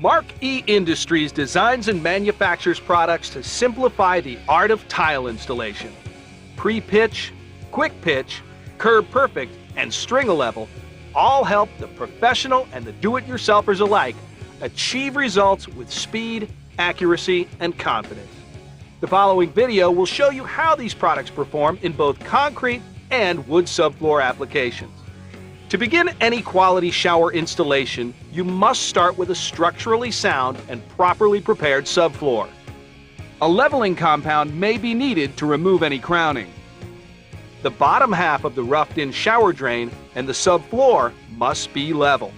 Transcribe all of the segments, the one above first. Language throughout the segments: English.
Mark E Industries designs and manufactures products to simplify the art of tile installation. Pre-pitch, quick pitch, curb perfect, and string-a-level all help the professional and the do-it-yourselfers alike achieve results with speed, accuracy, and confidence. The following video will show you how these products perform in both concrete and wood subfloor applications. To begin any quality shower installation, you must start with a structurally sound and properly prepared subfloor. A leveling compound may be needed to remove any crowning. The bottom half of the roughed-in shower drain and the subfloor must be level.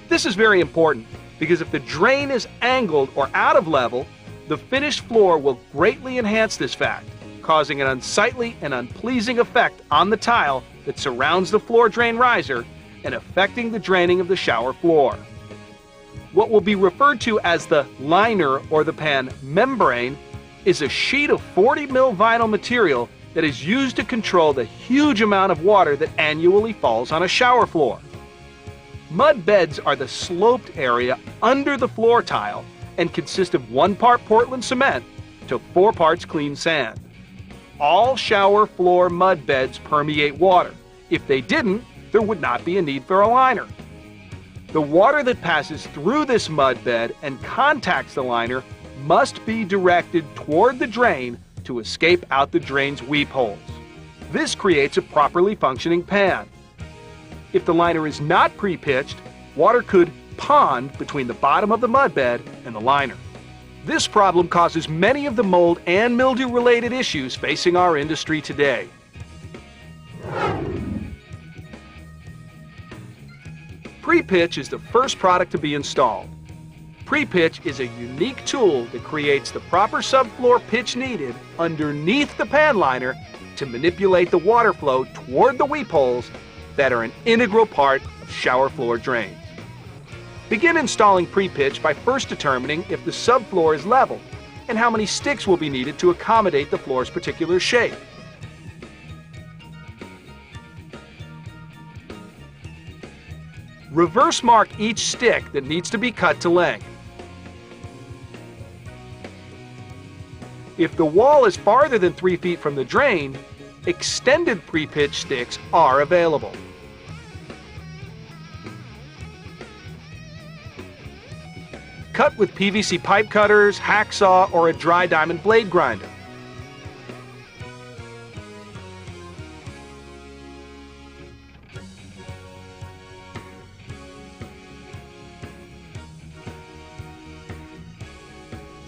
This is very important because if the drain is angled or out of level, the finished floor will greatly enhance this fact, causing an unsightly and unpleasing effect on the tile that surrounds the floor drain riser and affecting the draining of the shower floor. What will be referred to as the liner or the pan membrane is a sheet of 40 mil vinyl material that is used to control the huge amount of water that annually falls on a shower floor. Mud beds are the sloped area under the floor tile and consist of 1 part Portland cement to 4 parts clean sand. All shower floor mud beds permeate water. If they didn't, there would not be a need for a liner. The water that passes through this mud bed and contacts the liner must be directed toward the drain to escape out the drain's weep holes. This creates a properly functioning pan. If the liner is not pre-pitched, water could pond between the bottom of the mud bed and the liner. This problem causes many of the mold and mildew related issues facing our industry today. Pre-pitch is the first product to be installed. Pre-pitch is a unique tool that creates the proper subfloor pitch needed underneath the pan liner to manipulate the water flow toward the weep holes that are an integral part of shower floor drains. Begin installing pre-pitch by first determining if the subfloor is level and how many sticks will be needed to accommodate the floor's particular shape. Reverse mark each stick that needs to be cut to length. If the wall is farther than 3 feet from the drain, extended pre-pitch sticks are available. Cut with PVC pipe cutters, hacksaw, or a dry diamond blade grinder.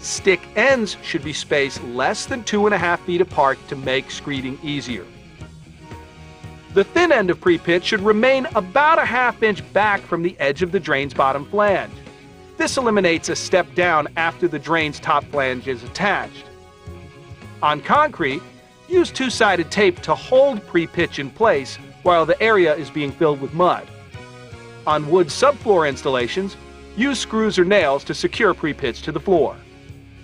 Stick ends should be spaced less than 2.5 feet apart to make screeding easier. The thin end of pre-pitch should remain about a 1/2 inch back from the edge of the drain's bottom flange. This eliminates a step down after the drain's top flange is attached. On concrete, use 2-sided tape to hold pre-pitch in place while the area is being filled with mud. On wood subfloor installations, use screws or nails to secure pre-pitch to the floor.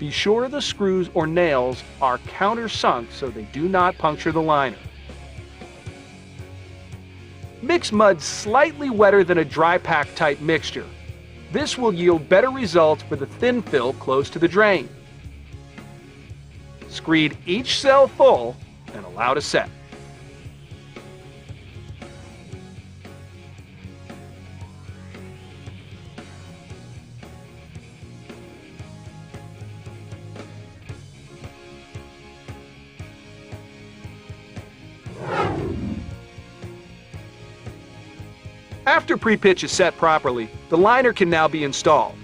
Be sure the screws or nails are countersunk so they do not puncture the liner. Mix mud slightly wetter than a dry pack type mixture. This will yield better results for the thin fill close to the drain. Screed each cell full and allow to set. After pre-pitch is set properly, the liner can now be installed.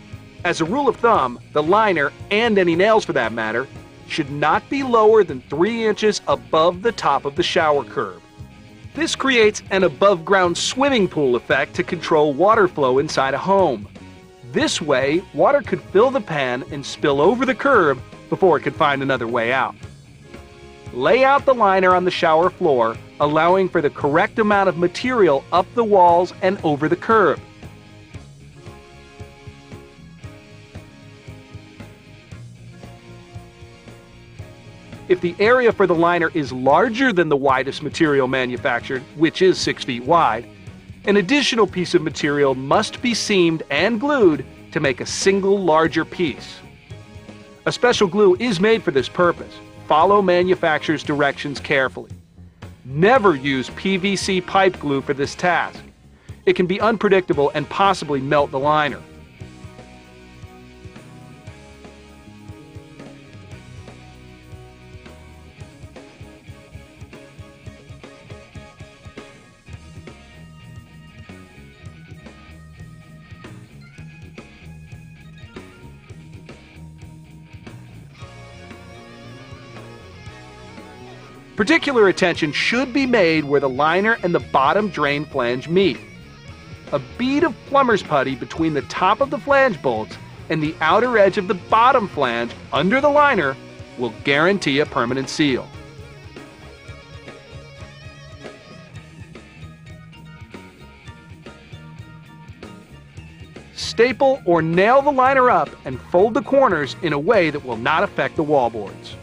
As a rule of thumb, the liner, and any nails for that matter, should not be lower than 3 inches above the top of the shower curb. This creates an above-ground swimming pool effect to control water flow inside a home. This way, water could fill the pan and spill over the curb before it could find another way out. Lay out the liner on the shower floor, allowing for the correct amount of material up the walls and over the curb. If the area for the liner is larger than the widest material manufactured, which is 6 feet wide, an additional piece of material must be seamed and glued to make a single larger piece. A special glue is made for this purpose. Follow manufacturer's directions carefully. Never use PVC pipe glue for this task. It can be unpredictable and possibly melt the liner. Particular attention should be made where the liner and the bottom drain flange meet. A bead of plumber's putty between the top of the flange bolts and the outer edge of the bottom flange under the liner will guarantee a permanent seal. Staple or nail the liner up and fold the corners in a way that will not affect the wallboards.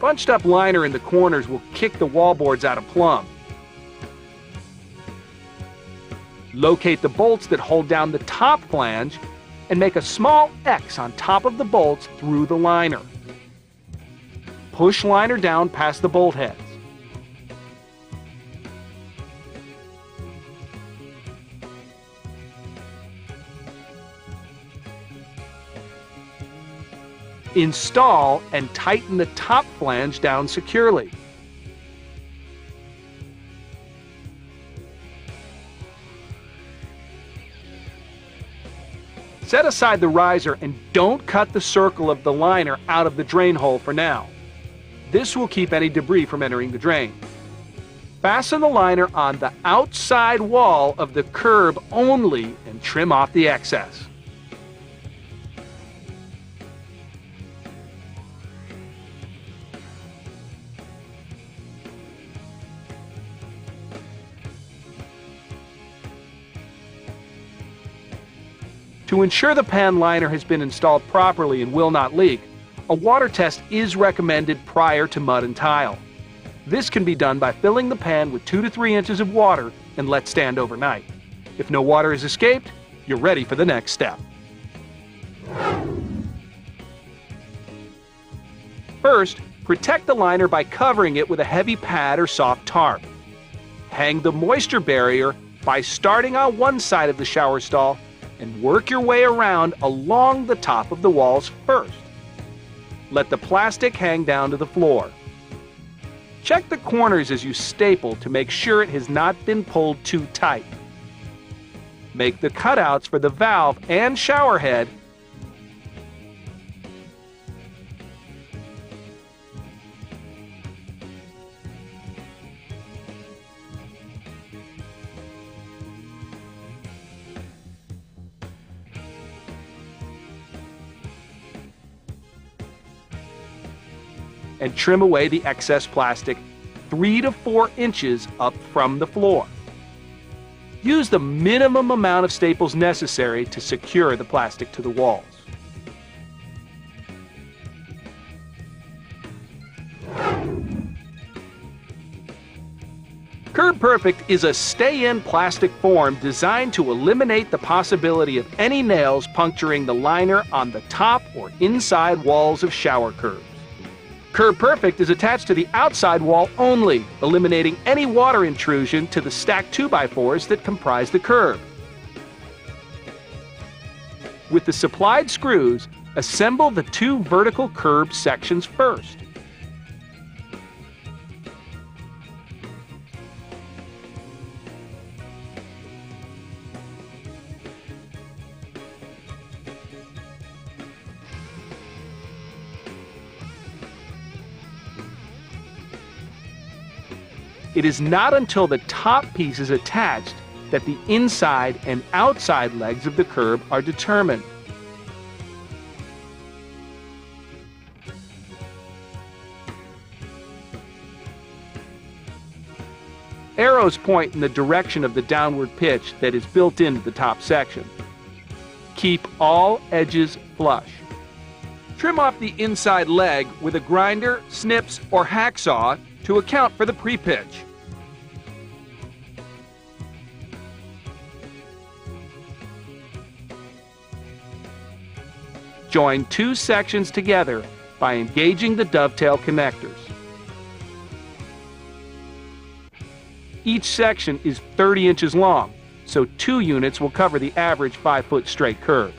Bunched up liner in the corners will kick the wallboards out of plumb. Locate the bolts that hold down the top flange and make a small X on top of the bolts through the liner. Push liner down past the bolt heads. Install and tighten the top flange down securely. Set aside the riser and don't cut the circle of the liner out of the drain hole for now. This will keep any debris from entering the drain. Fasten the liner on the outside wall of the curb only and trim off the excess. To ensure the pan liner has been installed properly and will not leak, a water test is recommended prior to mud and tile. This can be done by filling the pan with 2 to 3 inches of water and let stand overnight. If no water has escaped, you're ready for the next step. First, protect the liner by covering it with a heavy pad or soft tarp. Hang the moisture barrier by starting on one side of the shower stall and work your way around along the top of the walls first. Let the plastic hang down to the floor. Check the corners as you staple to make sure it has not been pulled too tight. Make the cutouts for the valve and shower head and trim away the excess plastic 3 to 4 inches up from the floor. Use the minimum amount of staples necessary to secure the plastic to the walls. Curb Perfect is a stay-in plastic form designed to eliminate the possibility of any nails puncturing the liner on the top or inside walls of shower curbs. Curb Perfect is attached to the outside wall only, eliminating any water intrusion to the stacked 2x4s that comprise the curb. With the supplied screws, assemble the 2 vertical curb sections first. It is not until the top piece is attached that the inside and outside legs of the curb are determined. arrows point in the direction of the downward pitch that is built into the top section. Keep all edges flush. Trim off the inside leg with a grinder, snips, or hacksaw to account for the pre-pitch. Join two sections together by engaging the dovetail connectors. Each section is 30 inches long, so 2 units will cover the average 5-foot straight curb.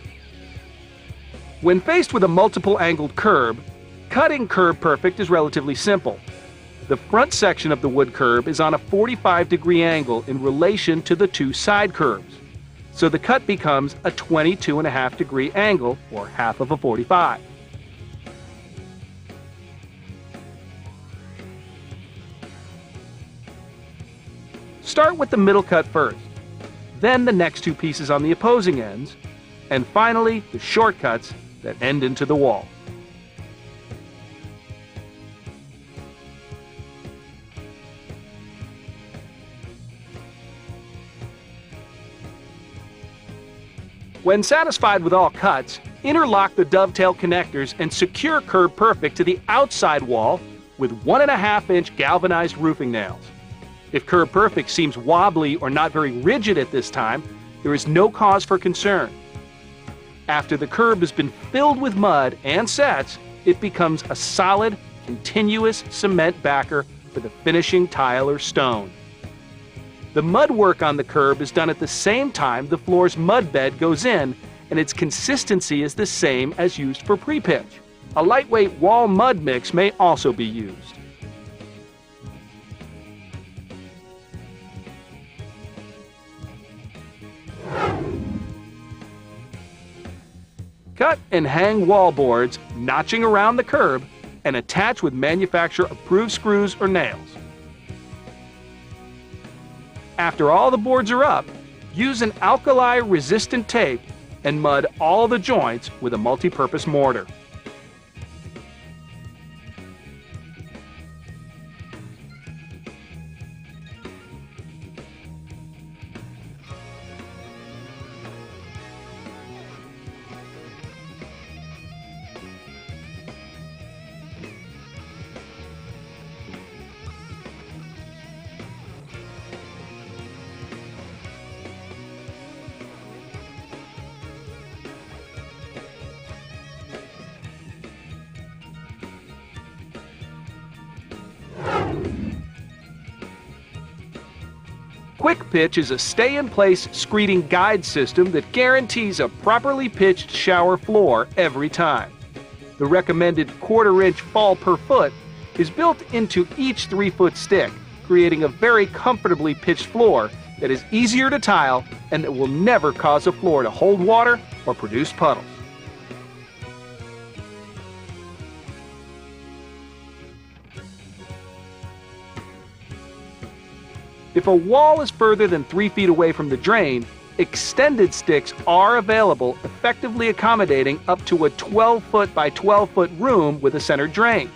When faced with a multiple angled curb, cutting curb perfect is relatively simple. The front section of the wood curb is on a 45-degree angle in relation to the 2 side curbs, so the cut becomes a 22.5-degree angle, or half of a 45. Start with the middle cut first, then the next 2 pieces on the opposing ends, and finally the short cuts that end into the wall. When satisfied with all cuts, interlock the dovetail connectors and secure curb perfect to the outside wall with 1.5-inch galvanized roofing nails. If curb perfect seems wobbly or not very rigid at this time, there is no cause for concern. After the curb has been filled with mud and sets, it becomes a solid, continuous cement backer for the finishing tile or stone. The mud work on the curb is done at the same time the floor's mud bed goes in, and its consistency is the same as used for pre-pitch. A lightweight wall mud mix may also be used. Cut and hang wall boards, notching around the curb, and attach with manufacturer-approved screws or nails. After all the boards are up, use an alkali-resistant tape and mud all the joints with a multi-purpose mortar. Quick Pitch is a stay-in-place screeding guide system that guarantees a properly pitched shower floor every time. The recommended 1/4-inch fall per foot is built into each 3-foot stick, creating a very comfortably pitched floor that is easier to tile and that will never cause a floor to hold water or produce puddles. If a wall is further than 3 feet away from the drain, extended sticks are available, effectively accommodating up to a 12-foot by 12-foot room with a center drain.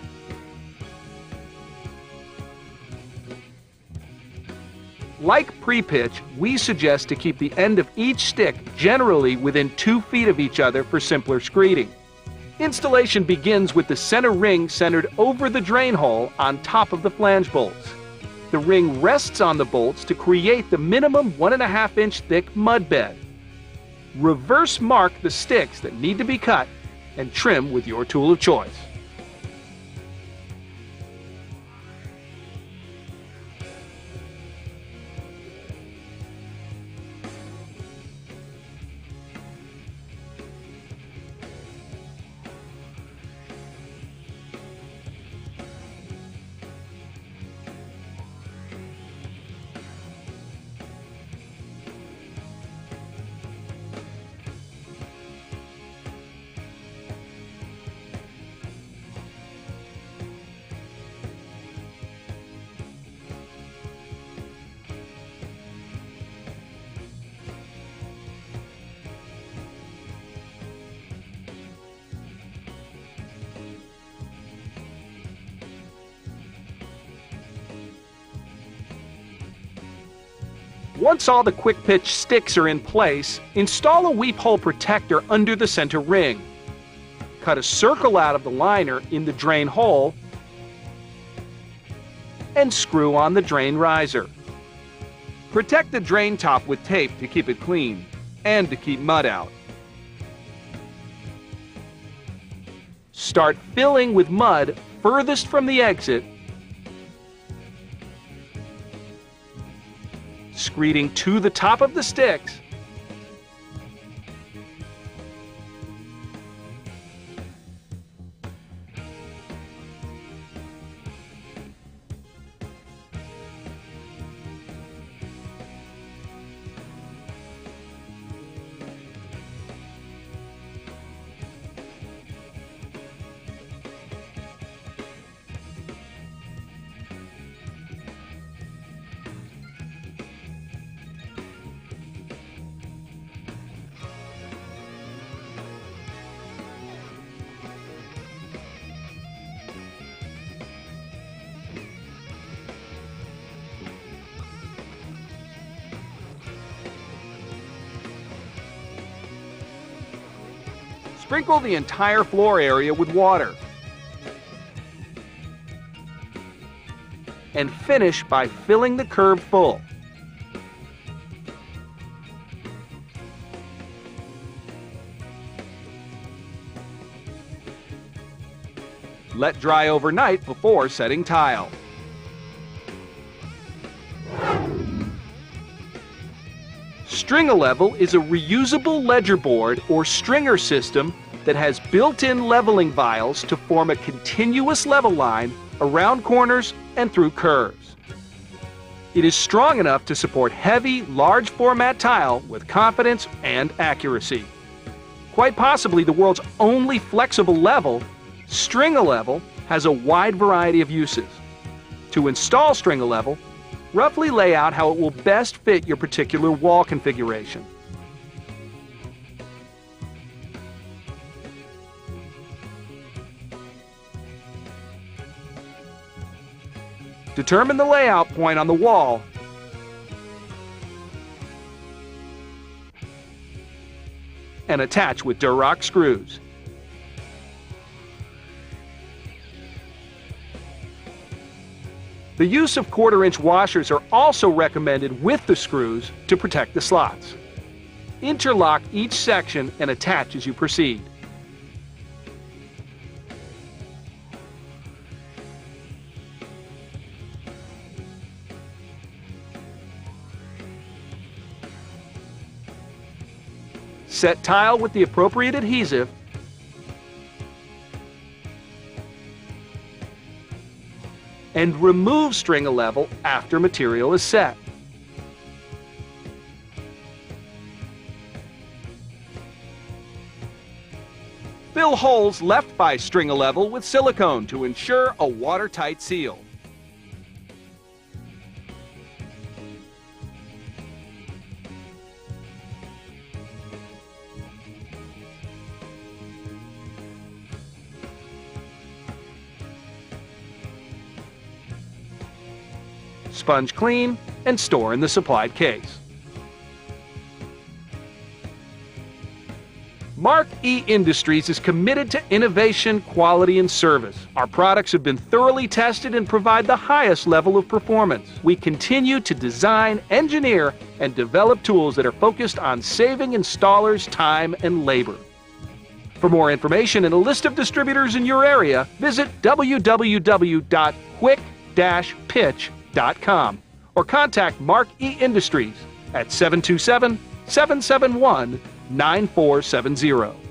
Like pre-pitch, we suggest to keep the end of each stick generally within 2 feet of each other for simpler screeding. Installation begins with the center ring centered over the drain hole on top of the flange bolts. The ring rests on the bolts to create the minimum 1.5-inch thick mud bed. Reverse mark the sticks that need to be cut and trim with your tool of choice. Once all the quick pitch sticks are in place, install a weep hole protector under the center ring. Cut a circle out of the liner in the drain hole and screw on the drain riser. Protect the drain top with tape to keep it clean and to keep mud out. Start filling with mud furthest from the exit, screeding to the top of the sticks, sprinkle the entire floor area with water, and finish by filling the curb full. Let dry overnight before setting tile. String-a-level is a reusable ledger board or stringer system that has built-in leveling vials to form a continuous level line around corners and through curves. It is strong enough to support heavy, large format tile with confidence and accuracy. Quite possibly the world's only flexible level, String-a-level has a wide variety of uses. To install String-a-level, roughly lay out how it will best fit your particular wall configuration. Determine the layout point on the wall and attach with Durock screws. The use of 1/4-inch washers are also recommended with the screws to protect the slots. Interlock each section and attach as you proceed. Set tile with the appropriate adhesive and remove String-a-level after material is set. Fill holes left by String-a-level with silicone to ensure a watertight seal. Sponge clean and store in the supplied case. Mark E Industries is committed to innovation, quality, and service. Our products have been thoroughly tested and provide the highest level of performance. We continue to design, engineer, and develop tools that are focused on saving installers time and labor. For more information and a list of distributors in your area, visit www.quick-pitch.com or contact Mark E Industries at 727-771-9470.